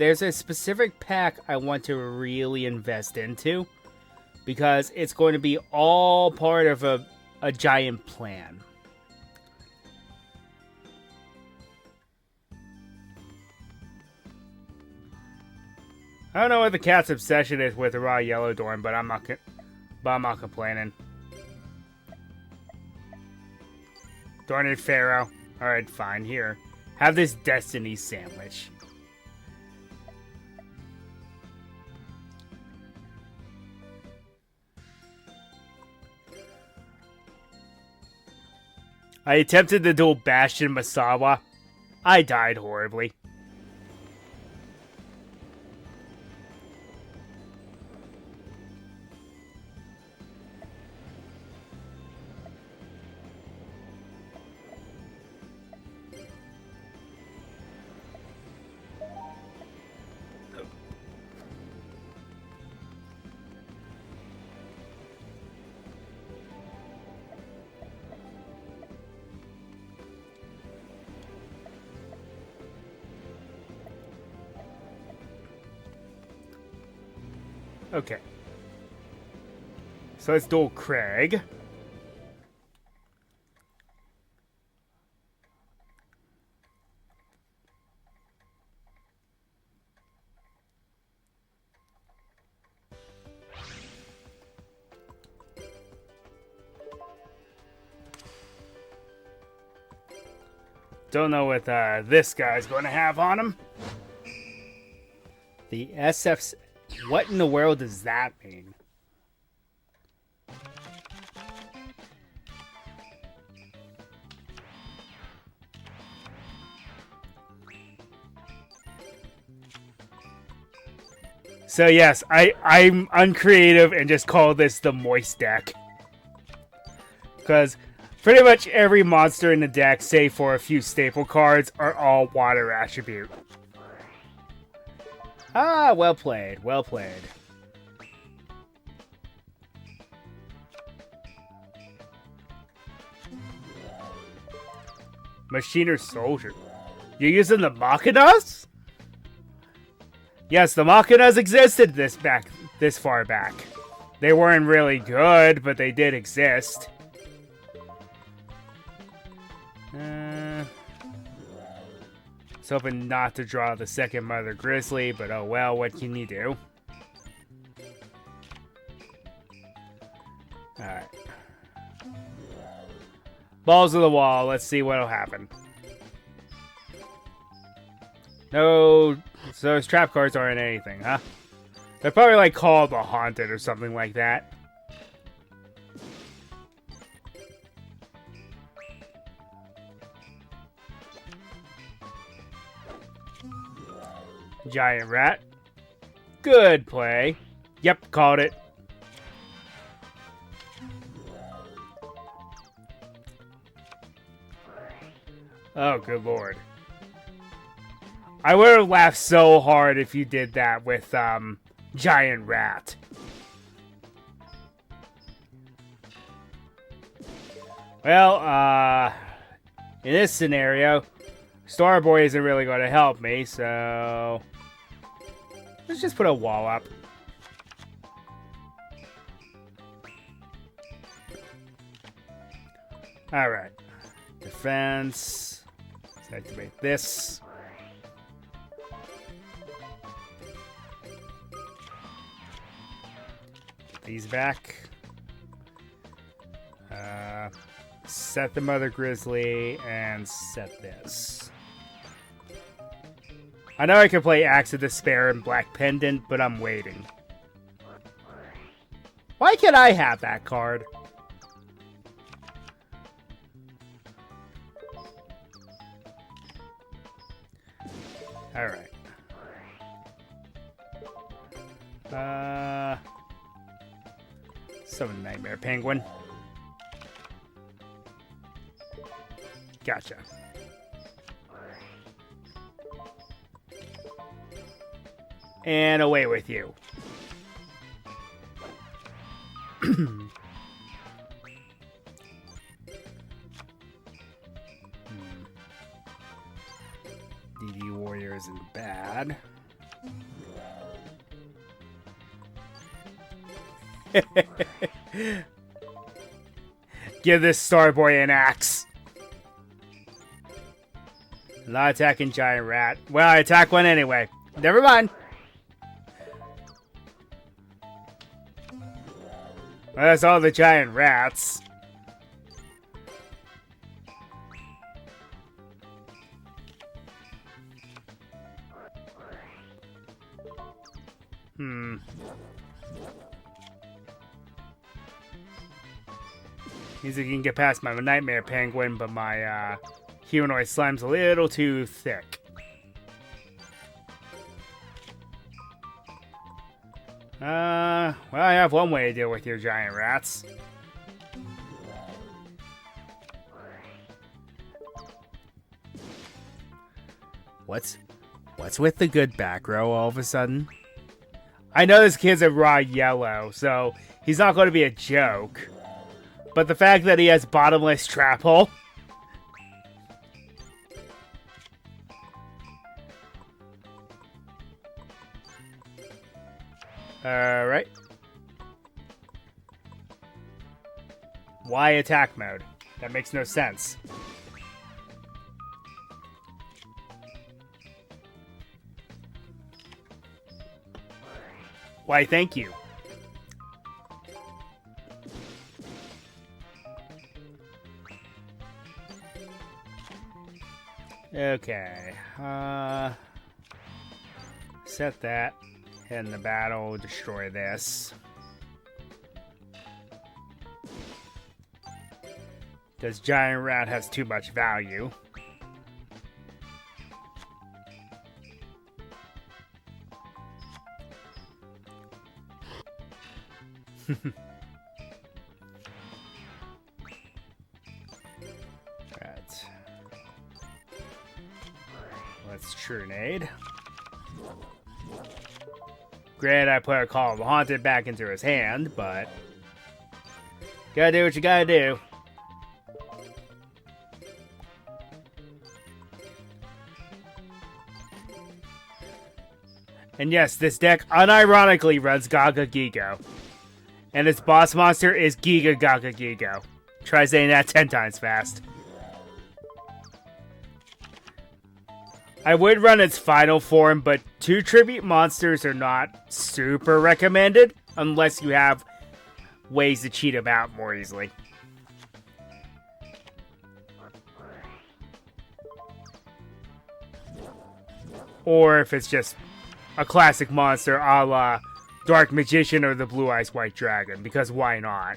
there's a specific pack I want to really invest into because it's going to be all part of a giant plan. I don't know what the cat's obsession is with the raw yellow dorm, but I'm not complaining. Darn it, Pharaoh. Alright, fine, here. Have this destiny sandwich. I attempted to duel Bastion Masawa. I died horribly. Okay. So let's duel Craig. Don't know what this guy's going to have on him. The SF's... What in the world does that mean? So yes, I'm uncreative and just call this the moist deck. Because pretty much every monster in the deck, save for a few staple cards, are all water attribute. Ah, well played, well played. Machine or Soldier? You're using the Machinas? Yes, the Machinas existed this far back. They weren't really good, but they did exist. Was hoping not to draw the second Mother Grizzly, but oh well, what can you do? Alright. Balls to the wall, let's see what'll happen. No, so those trap cards aren't anything, huh? They're probably like called the Haunted or something like that. Giant Rat. Good play. Yep, called it. Oh, good lord. I would have laughed so hard if you did that with, Giant Rat. Well, in this scenario, Starboy isn't really going to help me, so... Let's just put a wall up. Alright. Defense. Let's activate this. Put these back. Set the Mother Grizzly and set this. I know I can play Axe of Despair and Black Pendant, but I'm waiting. Why can't I have that card? Alright. Summon Nightmare Penguin. Gotcha. And away with you. DD Warrior isn't bad. Give this Starboy an axe. Not attacking giant rat. Well, I attack one anyway. Never mind. Well, that's all the giant rats. Means I can get past my nightmare penguin, but my humanoid slime's a little too thick. Well, I have one way to deal with your giant rats. What's with the good back row all of a sudden? I know this kid's a raw yellow, so he's not going to be a joke. But the fact that he has bottomless trap hole. Alright. Why attack mode? That makes no sense. Why, thank you. Okay. Set that. Head in the battle. Destroy this. Because Giant Rat has too much value. Right. Let's Trunade. Granted, I put a Call of the Haunted back into his hand, but gotta do what you gotta do. And yes, this deck unironically runs Gaga Gigo. And its boss monster is Giga Gaga Gigo. Try saying that 10 times fast. I would run its final form, but 2 tribute monsters are not super recommended unless you have ways to cheat them out more easily. Or if it's just a classic monster a la Dark Magician or the Blue Eyes White Dragon, because why not?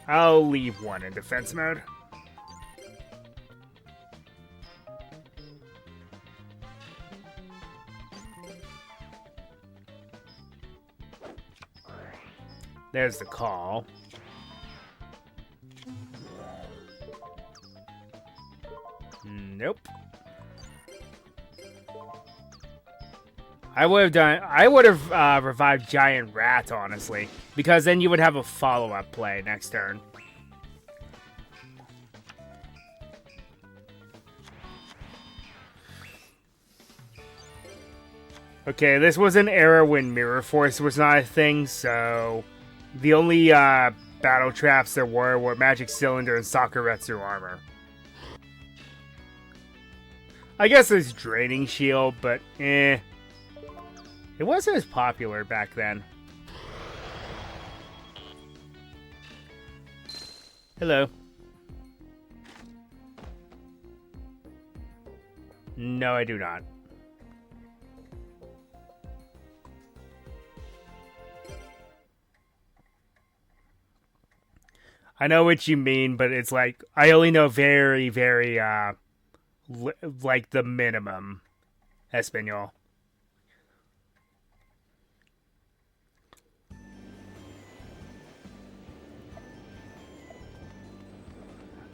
I'll leave one in defense mode. There's the call. Nope. I would have revived Giant Rat, honestly, because then you would have a follow-up play next turn. Okay, this was an era when Mirror Force was not a thing, so the only battle traps there were Magic Cylinder and Sakuretsu Armor. I guess there's Draining Shield, but eh. It wasn't as popular back then. Hello. No, I do not. I know what you mean, but it's like, I only know very, very, like the minimum Espanol.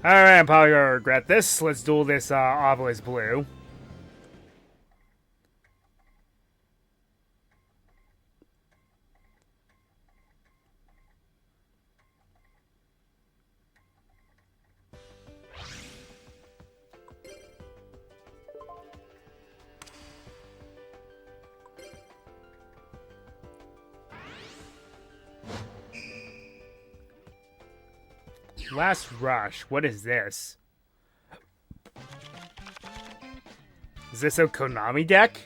Alright, I'm probably gonna regret this. Let's duel this Obelisk Blue. Last Rush. What is this? Is this a Konami deck?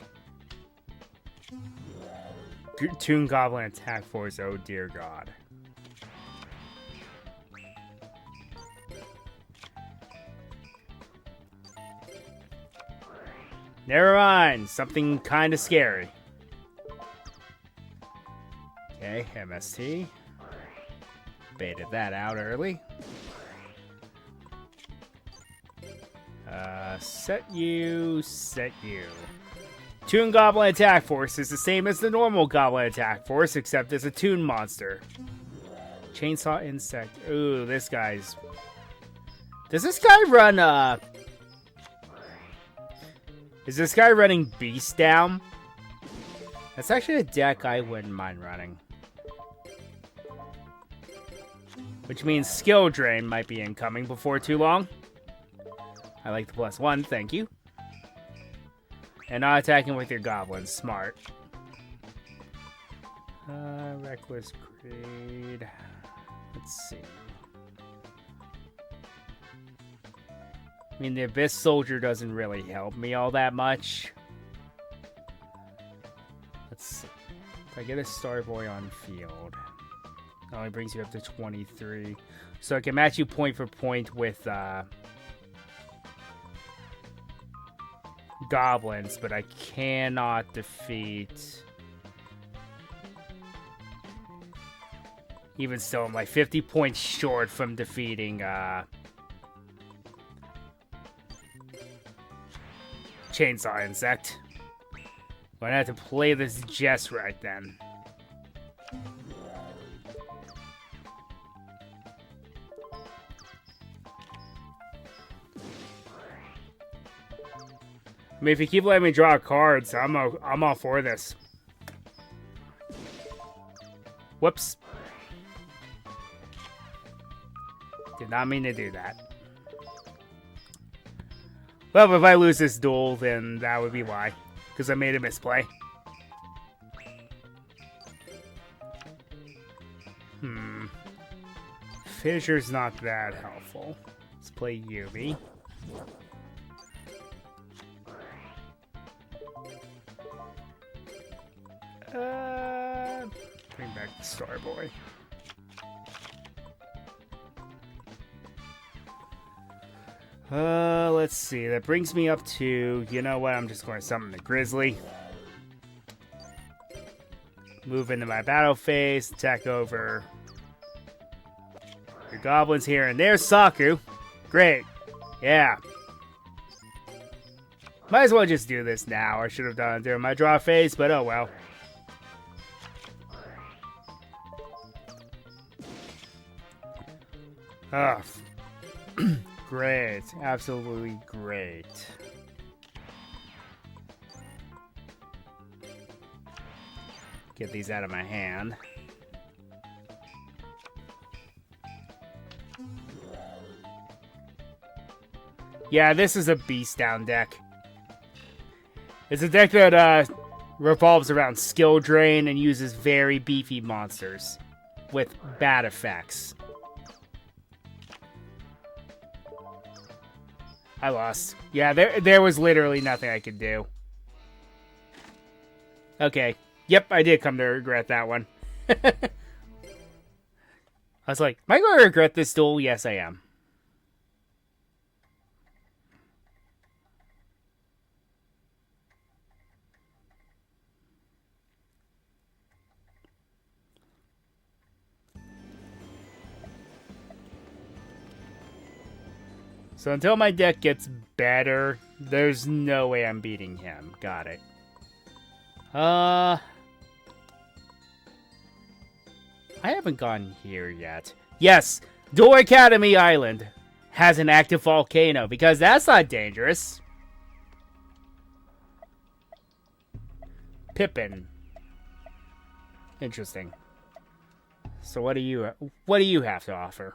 Toon Goblin Attack Force. Oh dear God. Never mind. Something kind of scary. Okay, MST. Baited that out early. Set you. Toon Goblin Attack Force is the same as the normal Goblin Attack Force, except it's a Toon monster. Chainsaw Insect. Ooh, this guy's... Does this guy run, Is this guy running Beast Down? That's actually a deck I wouldn't mind running. Which means Skill Drain might be incoming before too long. I like the +1, thank you. And not attacking with your goblins, smart. Reckless Grade. Let's see. I mean, the Abyss Soldier doesn't really help me all that much. Let's see. If I get a Starboy on field, it only brings you up to 23. So I can match you point for point with goblins, but I cannot defeat... Even still, I'm like 50 points short from defeating Chainsaw Insect. I'm gonna have to play this just right then. I mean, if you keep letting me draw cards, I'm all for this. Whoops. Did not mean to do that. Well, if I lose this duel, then that would be why. Because I made a misplay. Fissure's not that helpful. Let's play Yuumi. Bring back the Starboy. Let's see. That brings me up to... You know what? I'm just going to summon the Grizzly. Move into my battle phase. Attack over your goblins here. And there's Saku. Great. Yeah. Might as well just do this now. I should have done it during my draw phase, but oh well. Ugh. Great. Absolutely great. Get these out of my hand. Yeah, this is a Beast Down deck. It's a deck that revolves around Skill Drain and uses very beefy monsters with bad effects. I lost. Yeah, there was literally nothing I could do. Okay. Yep, I did come to regret that one. I was like, am I going to regret this duel? Yes, I am. So until my deck gets better, there's no way I'm beating him. Got it. I haven't gone here yet. Yes, Door Academy Island has an active volcano, because that's not dangerous. Pippin. Interesting. So what do you have to offer?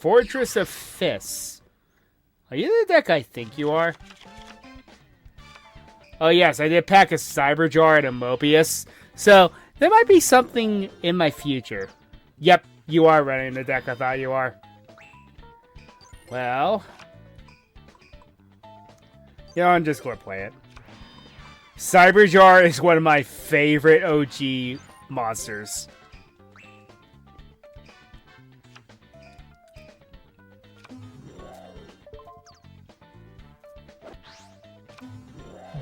Fortress of Fists. Are you the deck I think you are? Oh yes, I did pack a Cyberjar and a Mobius. So, there might be something in my future. Yep, you are running the deck I thought you are. Well... yeah, I'm just gonna play it. Cyberjar is one of my favorite OG monsters.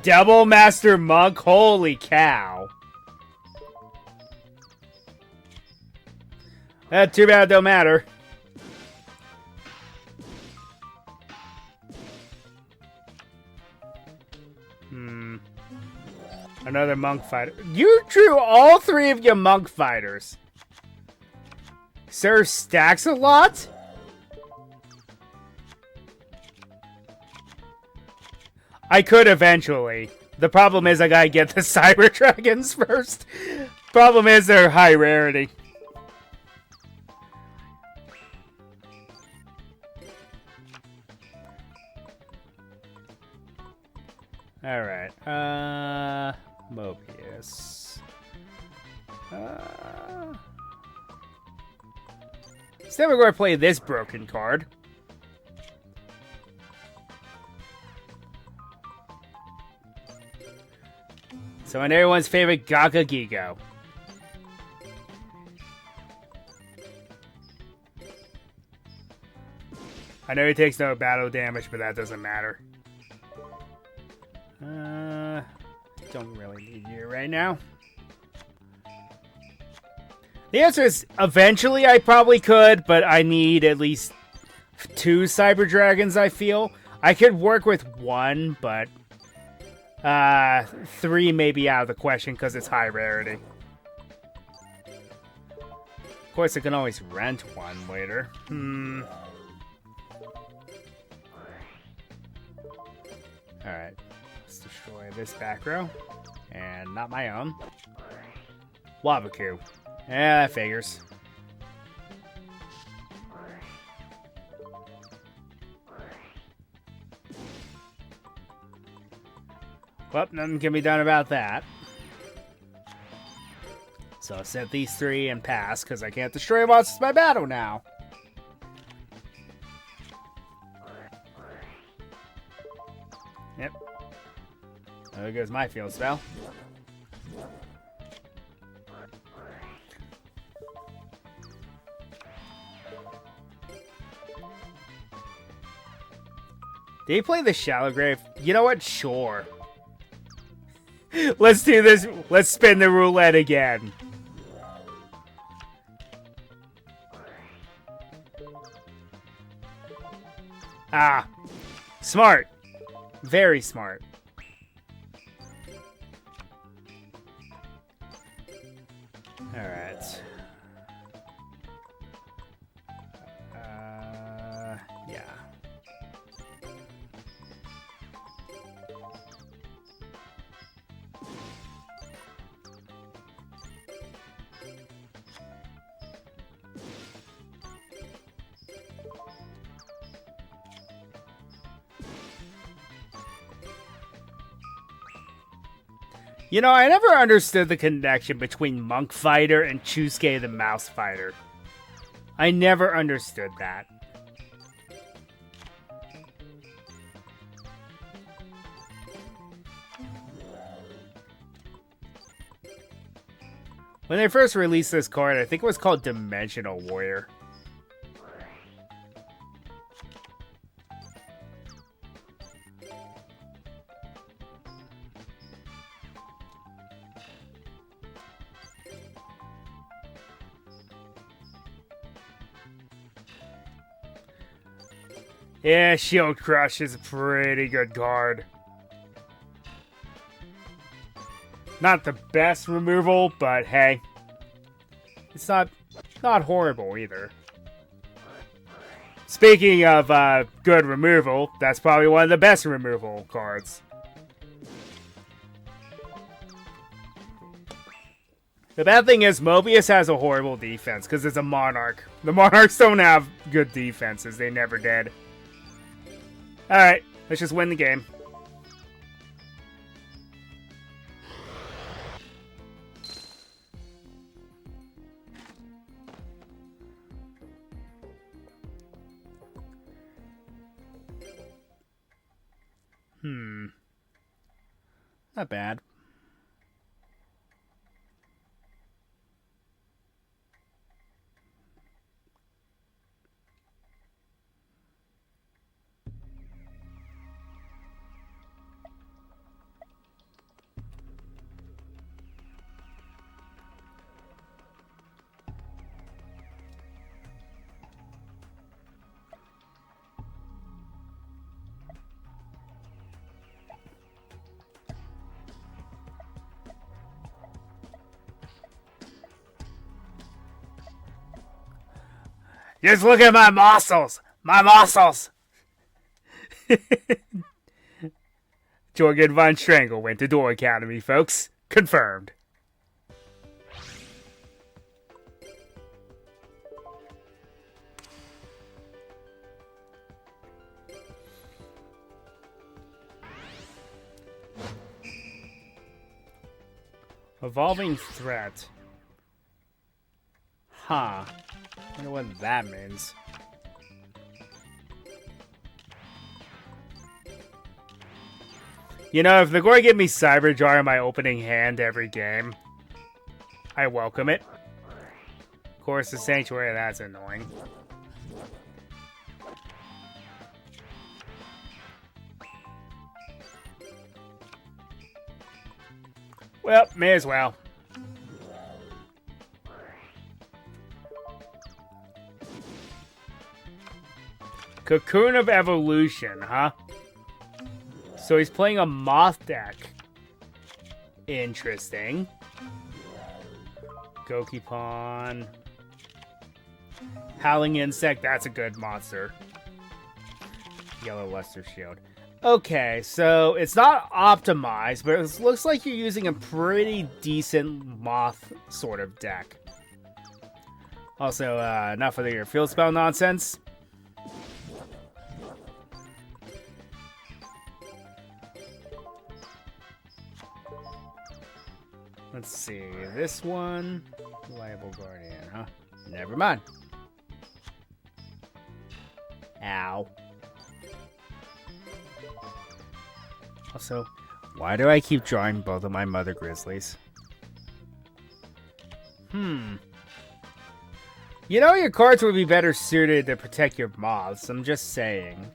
Double Master Monk? Holy cow. Too bad it don't matter. Another monk fighter. You drew all three of your monk fighters. Sir stacks a lot? I could eventually. The problem is I gotta get the Cyber Dragons first. Problem is they're high rarity. Alright, Mobius. Instead we're going to play this broken card. So, and everyone's favorite Gaga Gigo. I know he takes no battle damage, but that doesn't matter. Don't really need you right now. The answer is eventually I probably could, but I need at least 2 Cyber Dragons, I feel. I could work with 1, but 3 may be out of the question because it's high rarity. Of course, I can always rent 1 later. Alright. Let's destroy this back row. And not my own. Waboku. Yeah, that figures. Well, nothing can be done about that. So I'll set these 3 and pass, because I can't destroy monsters by battle now. Yep. There goes my field spell. Did he play the Shallow Grave? You know what? Sure. Let's do this. Let's spin the roulette again. Ah. Smart. Very smart. Alright. Yeah. You know, I never understood the connection between Monk Fighter and Chusque the Mouse Fighter. I never understood that. When they first released this card, I think it was called Dimensional Warrior. Yeah, Shield Crush is a pretty good card. Not the best removal, but hey. It's not horrible either. Speaking of good removal, that's probably one of the best removal cards. The bad thing is Mobius has a horrible defense because it's a Monarch. The Monarchs don't have good defenses. They never did. Alright, let's just win the game. Not bad. Just look at my muscles! My muscles! Jorgen von Strangle went to Door Academy, folks. Confirmed. Evolving threat. Huh. I wonder what that means. You know, if they're going to give me Cyber Jar in my opening hand every game, I welcome it. Of course, the Sanctuary, that's annoying. Well, may as well. Cocoon of Evolution, huh? So he's playing a Moth deck. Interesting. Gokipon. Howling Insect, that's a good monster. Yellow Luster Shield. Okay, so it's not optimized, but it looks like you're using a pretty decent Moth sort of deck. Also, enough of your field spell nonsense. Let's see, this one, Reliable Guardian, huh? Never mind. Ow. Also, why do I keep drawing both of my Mother Grizzlies? You know your cards would be better suited to protect your moths, I'm just saying.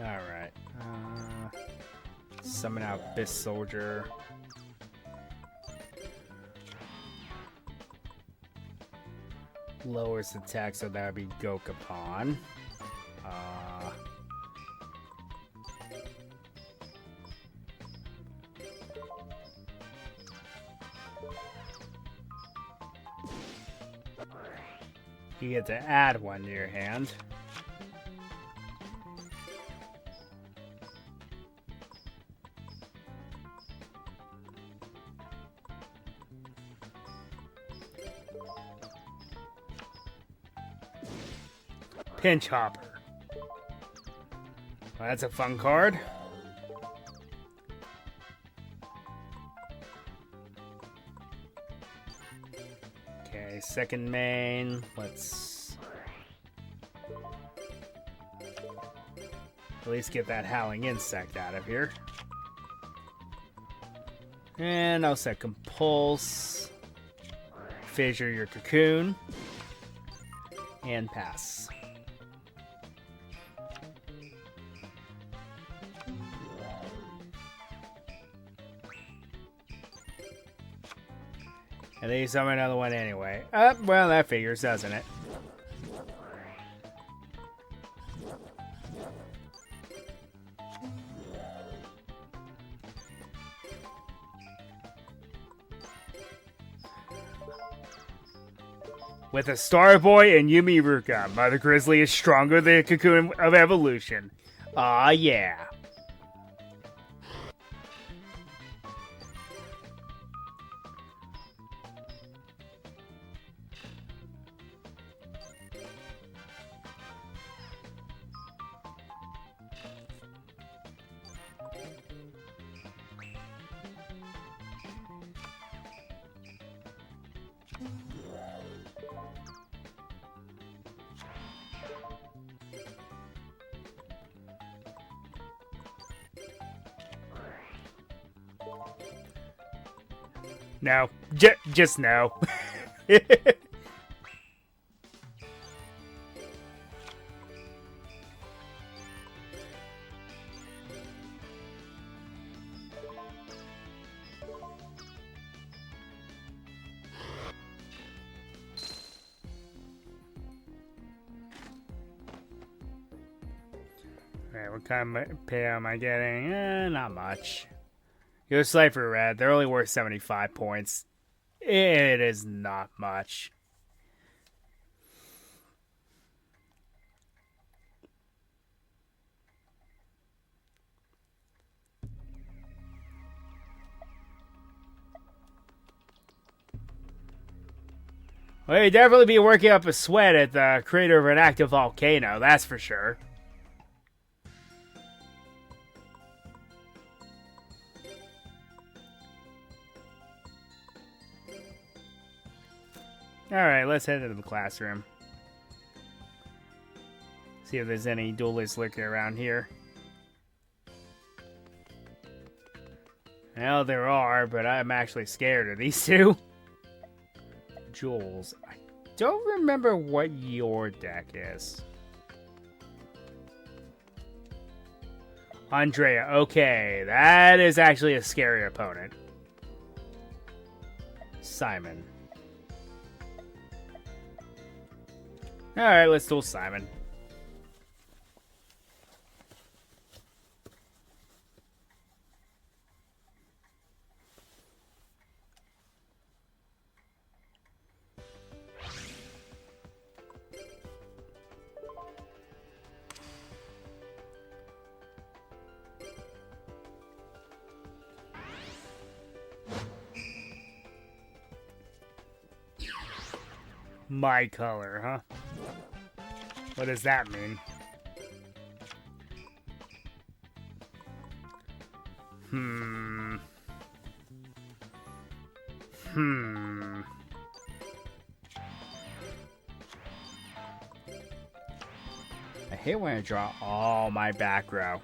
Alright. Summon out Abyss Soldier. Lowers attack, so that would be Gokapon. You get to add one to your hand. Pinch Hopper. Well, that's a fun card. Okay, second main. Let's at least get that Howling Insect out of here. And I'll set Compulse. Fissure your Cocoon. And pass. And then you summon another one anyway. Well, that figures, doesn't it? With a Starboy and Yumi Ruka, Mother Grizzly is stronger than the Cocoon of Evolution. Aw, yeah. No. Just no. Alright, what kind of pay am I getting? Not much. Go Cypher Red. They're only worth 75 points. It is not much. Well, you'd definitely be working up a sweat at the crater of an active volcano, that's for sure. Alright, let's head into the classroom. See if there's any duelists lurking around here. Well, there are, but I'm actually scared of these two. Jules, I don't remember what your deck is. Andrea, okay, that is actually a scary opponent. Simon. Alright, let's duel Simon. My color, huh? What does that mean? I hate when I draw all my back row.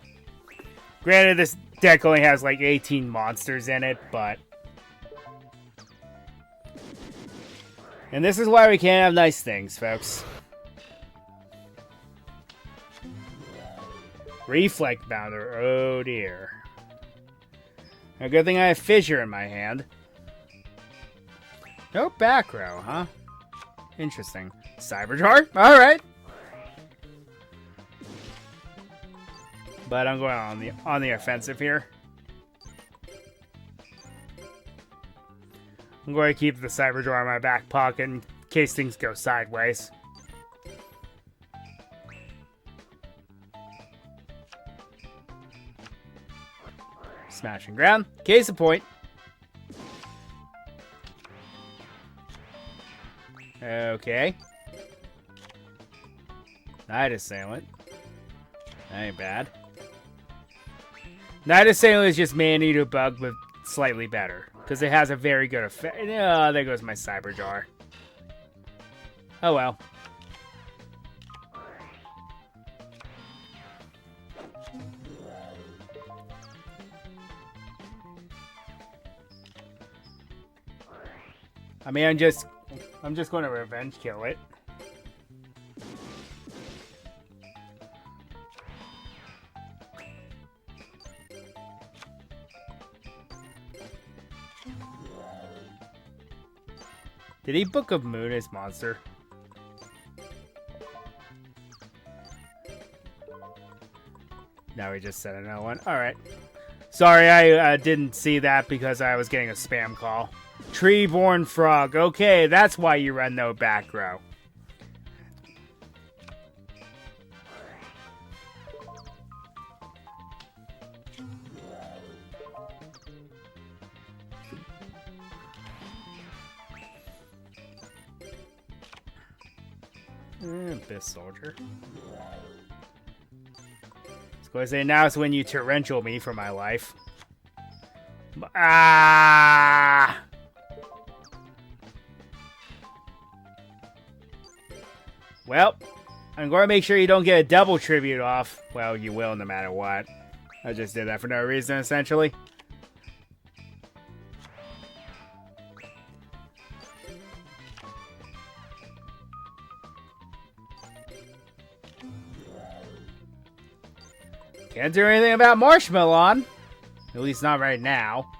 Granted, this deck only has like 18 monsters in it, but... And this is why we can't have nice things, folks. Reflect Bounder, oh dear. A good thing I have Fissure in my hand. No back row, huh? Interesting. Cyberjar? Alright. But I'm going on the offensive here. I'm going to keep the Cyberjar in my back pocket in case things go sideways. Smashing ground. Case of point. Okay. Night Assailant. That ain't bad. Night Assailant is just Maneater Bug, but slightly better. Because it has a very good effect. Oh, there goes my Cyberjar. Oh well. I mean, I'm just going to revenge kill it. Did he Book of Moon his monster? No, he just said another one. Alright. Sorry, I didn't see that because I was getting a spam call. Treeborn Frog. Okay, that's why you run no back row. Abyss Soldier. It's going to say now is when you torrential me for my life. Ah! Well, I'm going to make sure you don't get a double tribute off. Well, you will no matter what. I just did that for no reason, essentially. Can't do anything about Marshmallon. At least not right now.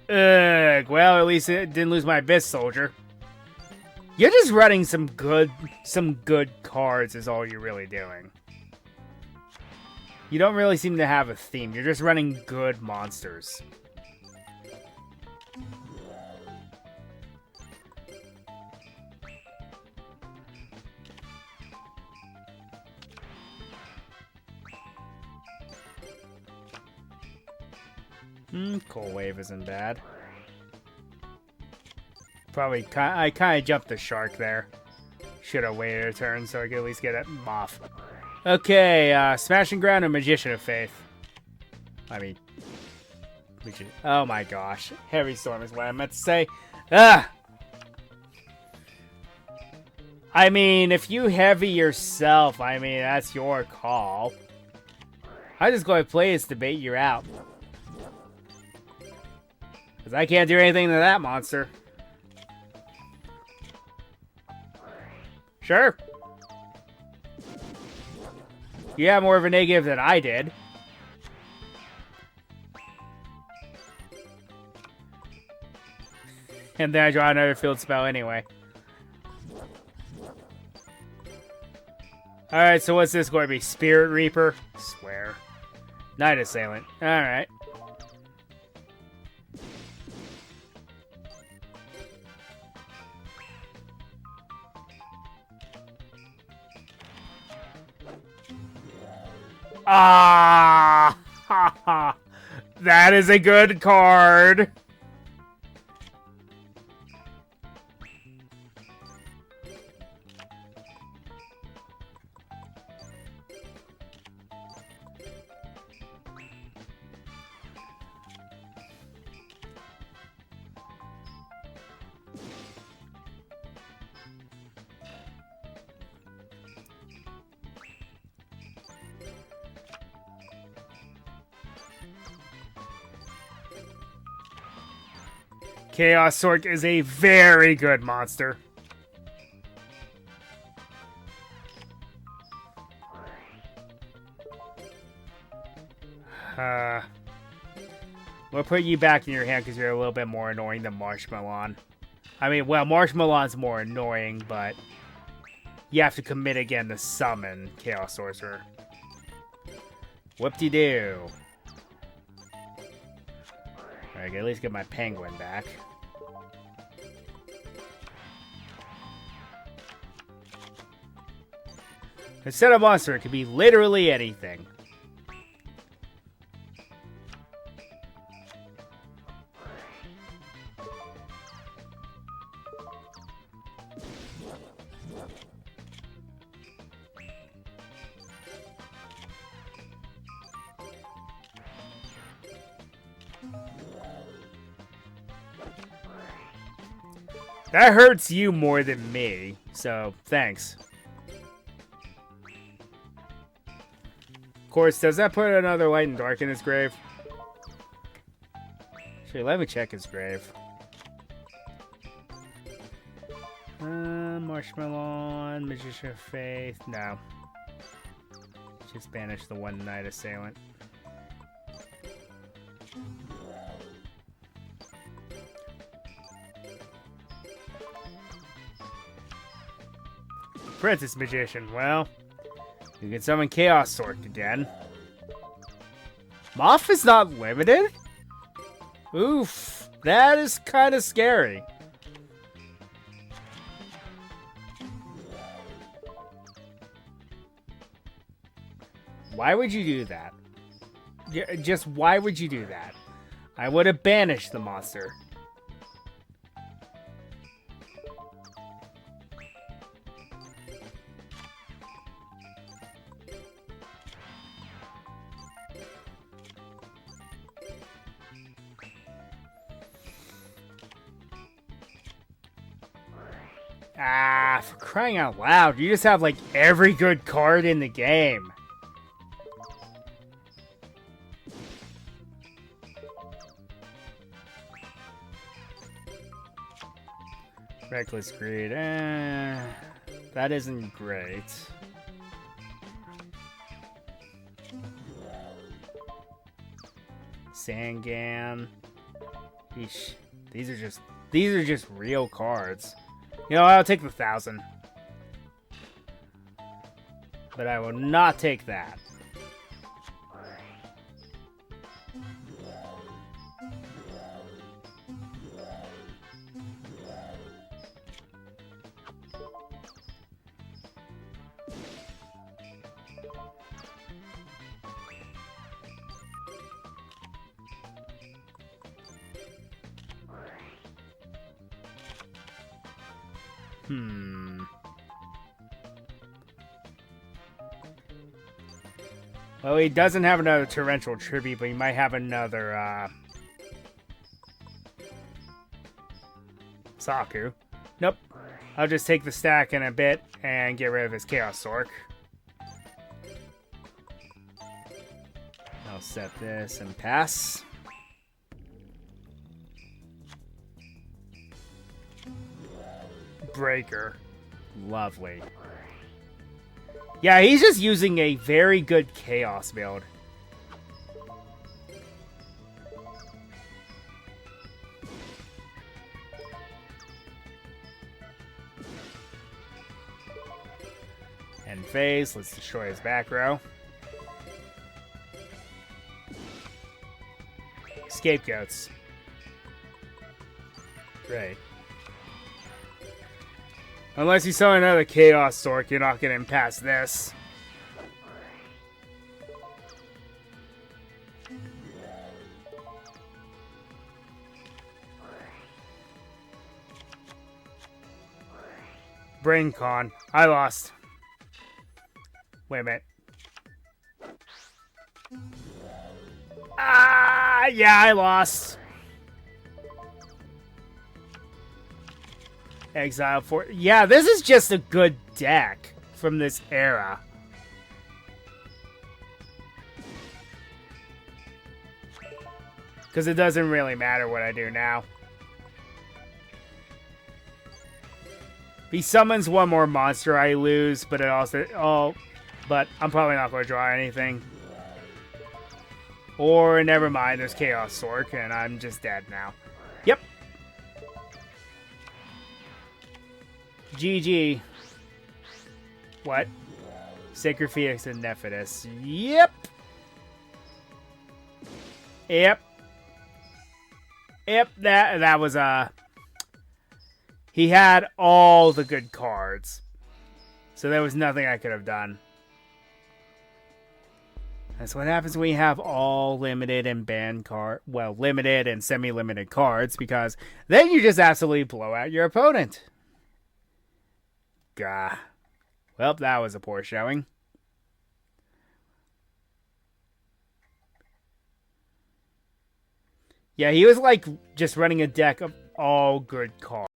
Ugh, well, at least it didn't lose my Abyss Soldier. You're just running some good cards is all you're really doing. You don't really seem to have a theme. You're just running good monsters. Cold Wave isn't bad. Probably, I kind of jumped the shark there. Should have waited a turn so I could at least get it off. Okay, Smashing Ground and Magician of Faith. I mean, oh my gosh. Heavy Storm is what I meant to say. Ah! I mean, if you heavy yourself, I mean, that's your call. I'm just going to play this to bait you out. Because I can't do anything to that monster. Sure. You have more of a negative than I did. And then I draw another field spell anyway. Alright, so what's this going to be? Spirit Reaper? Swear. Night Assailant. Alright. Ah! Ha ha! That is a good card! Chaos Sork is a very good monster. We'll put you back in your hand because you're a little bit more annoying than Marshmallon. I mean, well, Marshmallon's more annoying, but you have to commit again to summon Chaos Sorcerer. Whoop-de-doo. I can at least get my penguin back. Instead of monster, it could be literally anything. That hurts you more than me, so thanks. Of course, does that put another Light and Dark in his grave? Actually, let me check his grave. Marshmallon, Magician of Faith, no. Just banish the one Night Assailant. Princess Magician, well, you can summon Chaos Sork again. Moth is not limited? Oof. That is kind of scary. Why would you do that? Just why would you do that? I would have banished the monster. Ah, for crying out loud. You just have like every good card in the game. Reckless Greed. That isn't great. Sangan. Eesh. These are just real cards. You know, I'll take the 1,000. But I will not take that. Well, he doesn't have another torrential tribute, but he might have another, Saku. Nope. I'll just take the stack in a bit and get rid of his Chaos Sork. I'll set this and pass. Breaker. Lovely. Yeah, he's just using a very good Chaos build. End phase. Let's destroy his back row. Scapegoats. Great. Unless you saw another Chaos Sork, you're not getting past this. Brain Con. I lost. Wait a minute. Ah, yeah, I lost. Exile for... Yeah, this is just a good deck from this era. Because it doesn't really matter what I do now. He summons one more monster, I lose, but it also... Oh, but I'm probably not going to draw anything. Or, never mind, there's Chaos Sork, and I'm just dead now. Yep. GG. What? Sacred Phoenix and Nephidus. Yep. Yep. Yep, that was, he had all the good cards. So there was nothing I could have done. That's what happens when you have all limited and banned well, limited and semi-limited cards, because then you just absolutely blow out your opponent. Gah. Well, that was a poor showing. Yeah, he was like just running a deck of all good cards.